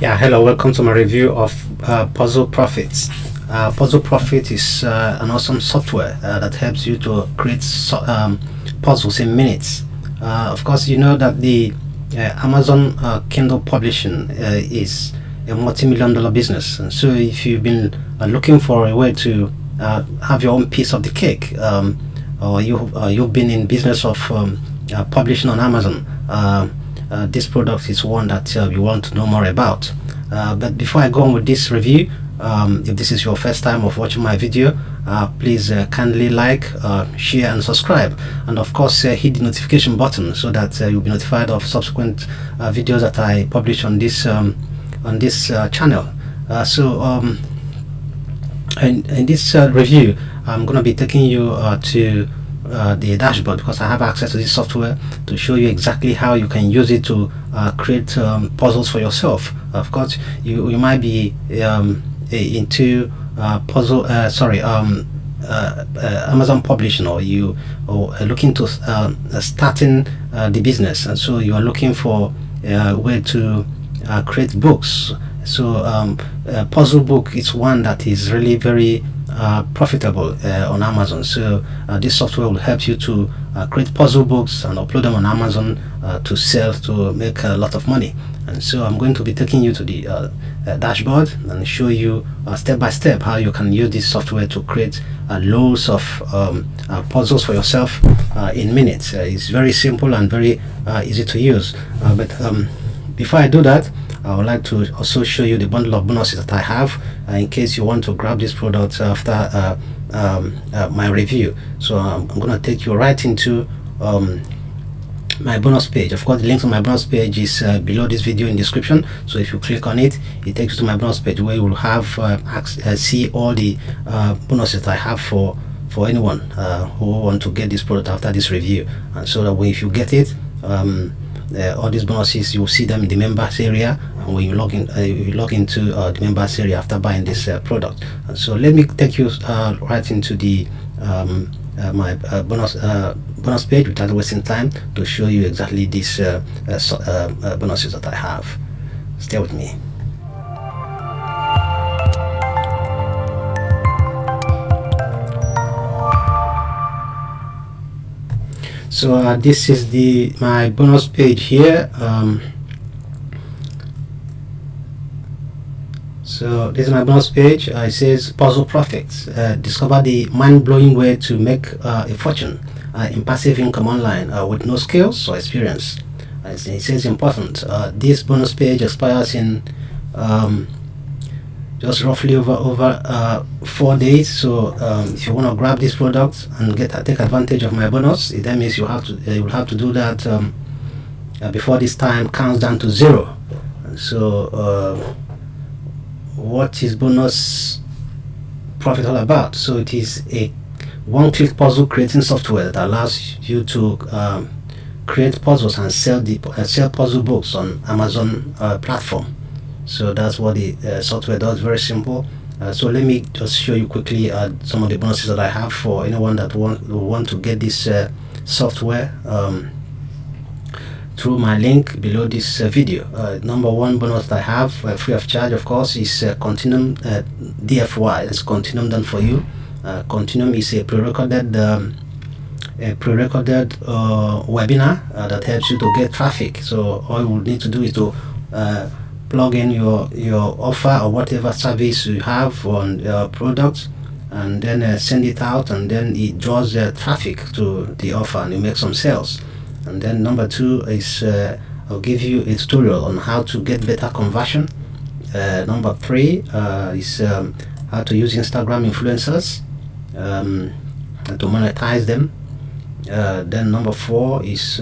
Yeah, hello, welcome to my review of Puzzle Profits. Puzzle Profit is an awesome software that helps you to create puzzles in minutes. Of course, you know that the Amazon Kindle publishing is a multi-million-dollar business, and so if you've been looking for a way to have your own piece of the cake, or you've been in business of publishing on Amazon, this product is one that you want to know more about. But before I go on with this review, if this is your first time of watching my video, please kindly like, share and subscribe, and of course hit the notification button so that you'll be notified of subsequent videos that I publish on this channel. In this review, I'm going to be taking you to the dashboard, because I have access to this software to show you exactly how you can use it to create puzzles for yourself. Of course, you might be into Amazon publishing, or you are looking to starting the business, and so you are looking for a way to create books. So puzzle book is one that is really very profitable on Amazon. So this software will help you to create puzzle books and upload them on Amazon to sell, to make a lot of money. And so I'm going to be taking you to the dashboard and show you step by step how you can use this software to create loads of puzzles for yourself in minutes. It's very simple and very easy to use. But before I do that, I would like to also show you the bundle of bonuses that I have in case you want to grab this product after my review. So I'm going to take you right into my bonus page. Of course, the link to my bonus page is below this video in the description. So if you click on it, it takes you to my bonus page, where you will have see all the bonuses that I have for anyone who want to get this product after this review. And so that way, if you get it, all these bonuses, you will see them in the members area, and when you log into the members area after buying this product. And so let me take you right into the my bonus page without wasting time, to show you exactly these bonuses that I have. Stay with me. So this is my bonus page here. So this is my bonus page. It says Puzzle Profits. Discover the mind-blowing way to make a fortune in passive income online with no skills or experience. It says important. This bonus page expires in just roughly over 4 days. So if you want to grab this product and take advantage of my bonus, that means you will have to do that before this time counts down to 0. And so what is bonus profit all about? So it is a one-click puzzle creating software that allows you to create puzzles and sell puzzle books on Amazon platform. So that's what the software does. Very simple. So let me just show you quickly some of the bonuses that I have for anyone that want to get this software through my link below this video. Number one bonus that I have free of charge, of course, is Continuum DFY. That's Continuum done for you. Continuum is a pre-recorded webinar that helps you to get traffic. So all you will need to do is to plug in your offer or whatever service you have on your product, and then send it out, and then it draws traffic to the offer, and you make some sales. And then number two is I'll give you a tutorial on how to get better conversion. Number three is how to use Instagram influencers to monetize them. Then number four is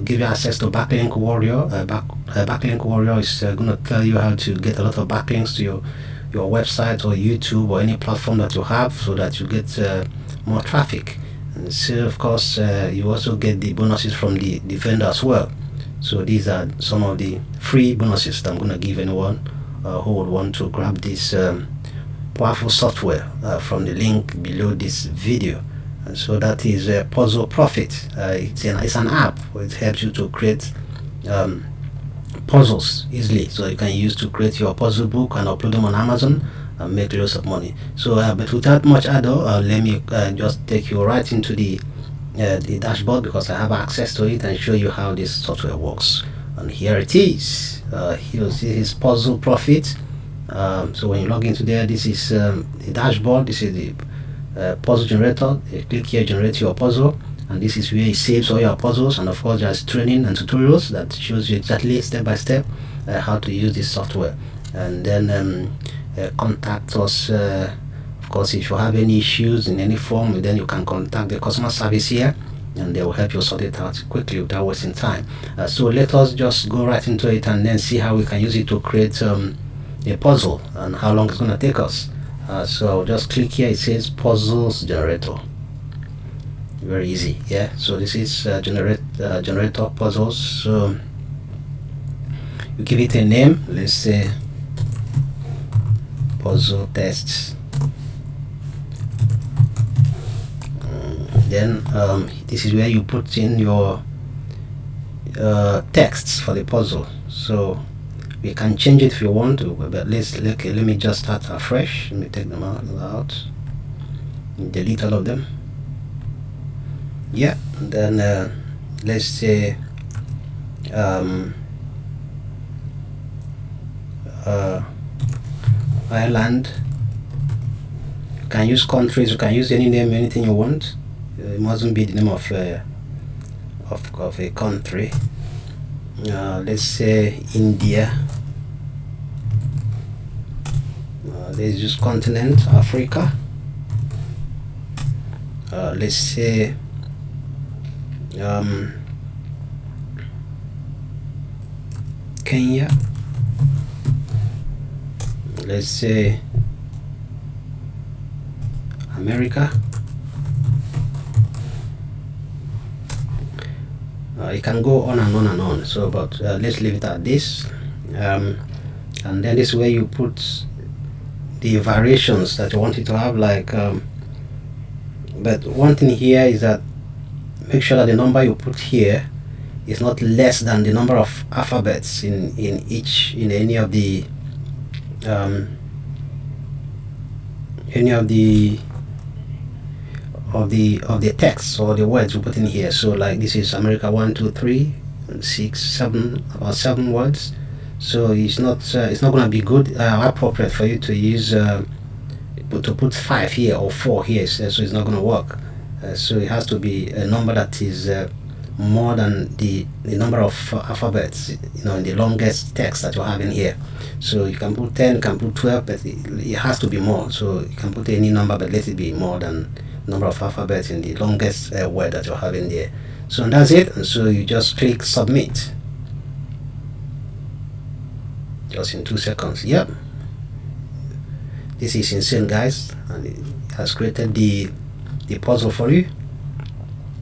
give you access to Backlink Warrior. Backlink Warrior is going to tell you how to get a lot of backlinks to your website or YouTube or any platform that you have, so that you get more traffic. And so of course you also get the bonuses from the vendor as well. So these are some of the free bonuses that I'm going to give anyone who would want to grab this powerful software from the link below this video. And so that is Puzzle Profit. It's an app. It helps you to create puzzles easily, so you can use to create your puzzle book and upload them on Amazon and make loads of money. So but without much ado, let me just take you right into the dashboard, because I have access to it, and show you how this software works. And here it is. Here is puzzle profit. So when you log into there, this is the dashboard. This is the puzzle generator. You click here, generate your puzzle, and this is where it saves all your puzzles. And of course, there's training and tutorials that shows you exactly step by step how to use this software. And then contact us. Of course, if you have any issues in any form, then you can contact the customer service here, and they will help you sort it out quickly without wasting time. So let us just go right into it and then see how we can use it to create a puzzle, and how long it's going to take us. So I'll just click here. It says puzzles generator. Very easy. Yeah, so this is generator puzzles. So you give it a name. Let's say puzzle tests. Then this is where you put in your texts for the puzzle. So we can change it if you want to, but let me just start afresh. Let me take them out, delete all of them. Yeah, and then let's say Ireland. You can use countries. You can use any name, anything you want. It mustn't be the name of a country. Let's say India. Let's use continent Africa. Let's say Kenya. Let's say America. It can go on and on and on. So, but let's leave it at this. And then this is where you put the variations that you want it to have. Like, but one thing here is that make sure that the number you put here is not less than the number of alphabets in any of the text or the words you put in here. So like this is America 1 2 3 6 7, about 7 words. So it's not going to be good appropriate for you to use to put 5 here or 4 here. So it's not going to work. So it has to be a number that is more than the number of alphabets, in the longest text that you have in here. So you can put 10, you can put 12, but it has to be more. So you can put any number, but let it be more than number of alphabets in the longest word that you have in there. So that's it. And so you just click submit, just in 2 seconds. Yep, this is insane, guys, and it has created the puzzle for you.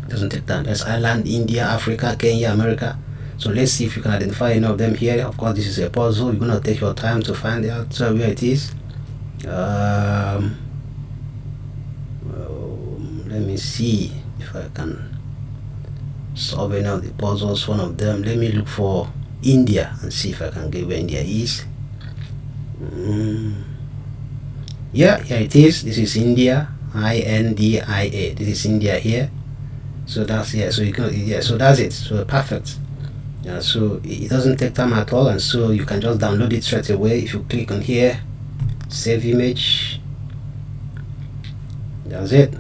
Doesn't take time. There's Ireland, India, Africa, Kenya, America. So let's see if you can identify any of them here. Of course, this is a puzzle. You're gonna take your time to find out where it is. Let me see if I can solve any of the puzzles. One of them, let me look for India and see if I can get where India is. Yeah, here it is. This is India, India. This is India here. So that's, yeah, so you can, yeah, so that's it. So perfect. So it doesn't take time at all, and so you can just download it straight away. If you click on here, save image, that's it.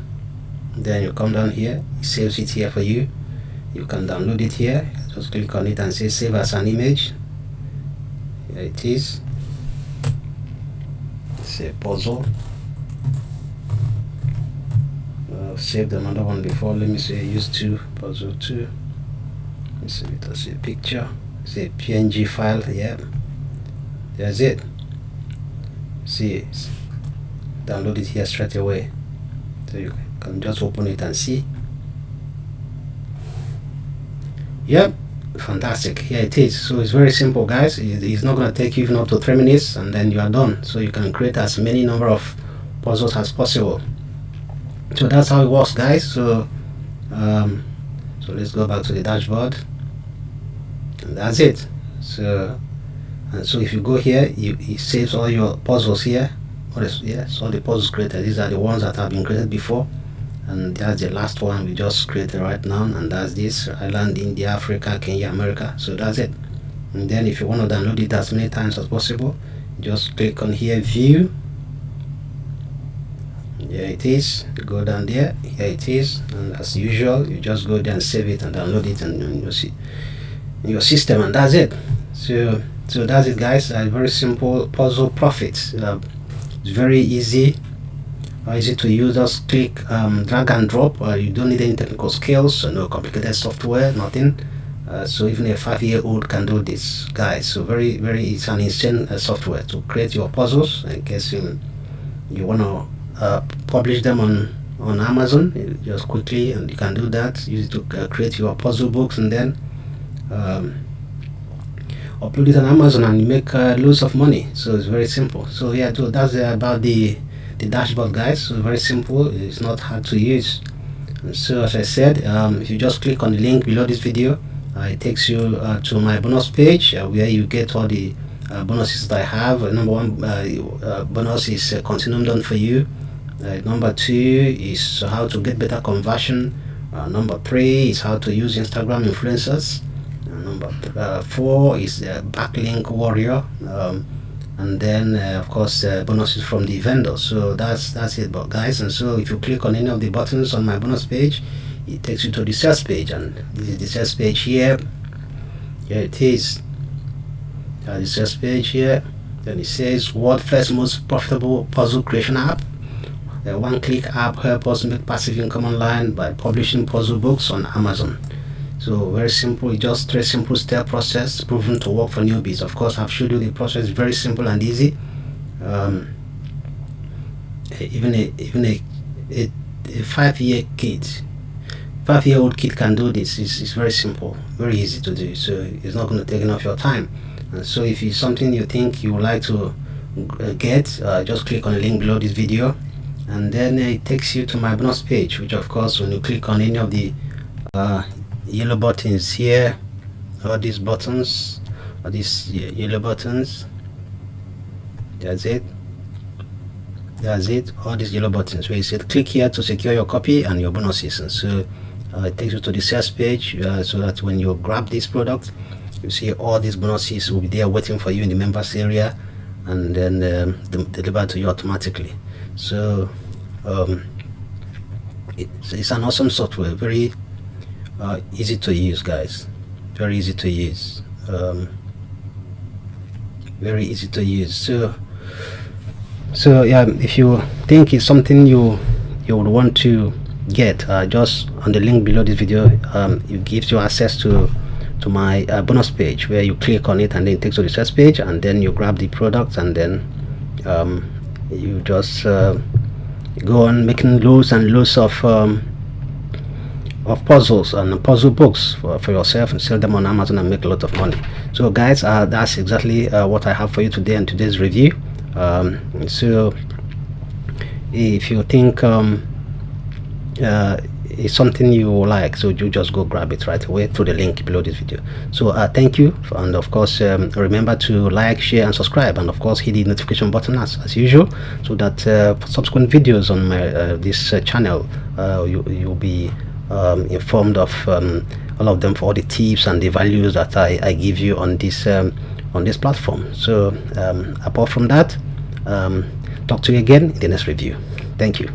Then you come down here, it saves it here for you. You can download it here. Just click on it and say save as an image. Here it is. It's a puzzle. I've saved another one before. Let me say use 2, puzzle 2. Let's see it as a picture. It's a PNG file. Yeah, that's it. See, download it here straight away. So you can just open it and see. Yep, fantastic. Here it is. So it's very simple, guys. It's not going to take you even up to 3 minutes, and then you are done. So you can create as many number of puzzles as possible. So that's how it works, guys. So so let's go back to the dashboard, and that's it. So and so if you go here, it saves all your puzzles here. Yes, all the puzzles created. These are the ones that have been created before, and that's the last one we just created right now, and that's this: Ireland, India, Africa, Kenya, America. So that's it. And then if you want to download it as many times as possible, just click on here, view. Here it is. You go down there, here it is, and as usual you just go there and save it and download it and you see in your system, and that's it. So that's it, guys. Very simple puzzle Profitz. It's very easy to use. Just click, drag and drop. You don't need any technical skills, no complicated software, nothing. So even a 5-year-old can do this, guys. So very it's an insane software to create your puzzles. In case you want to publish them on Amazon, just quickly, and you can do that. Use it to create your puzzle books, and then upload it on Amazon, and you make loads of money. So it's very simple. So yeah, so that's about the dashboard, guys. So very simple. It's not hard to use. And so as I said, if you just click on the link below this video, it takes you to my bonus page, where you get all the bonuses that I have. Number one bonus is Continuum done for you. Number 2 is how to get better conversion. Number 3 is how to use Instagram influencers. Number 4 is backlink warrior. And then of course bonuses from the vendor. So that's it, but guys. And so if you click on any of the buttons on my bonus page, it takes you to the sales page, and this is the sales page here. Here it is. The sales page here. Then it says world's first most profitable puzzle creation app. A one-click app helps us make passive income online by publishing puzzle books on Amazon. So very simple. It's just 3 simple step process proven to work for newbies. Of course, I've showed you the process. Very simple and easy. Even a 5-year kid, 5-year-old kid can do this. It's very simple, very easy to do. So it's not going to take enough of your time. And so if it's something you think you would like to get, just click on the link below this video, and then it takes you to my bonus page, which of course when you click on any of the yellow buttons here, all these buttons, all these yellow buttons, that's it, all these yellow buttons where you said click here to secure your copy and your bonuses. And so it takes you to the sales page, so that when you grab this product, you see all these bonuses will be there waiting for you in the members area, and then delivered to you automatically. So it's an awesome software, very easy to use, guys. Very easy to use. Very easy to use. So yeah, if you think it's something you would want to get, just on the link below this video, it gives you access to my bonus page, where you click on it and then it takes you to the search page, and then you grab the product, and then you just go on making loads and loads of puzzles and puzzle books for yourself, and sell them on Amazon and make a lot of money. So guys, that's exactly what I have for you today in today's review. So if you think it's something you like, so you just go grab it right away through the link below this video. So thank you, and of course remember to like, share and subscribe, and of course hit the notification button as usual, so that for subsequent videos on my this channel, you'll be informed of all of them, for all the tips and the values that I give you on this platform. So apart from that, talk to you again in the next review. Thank you.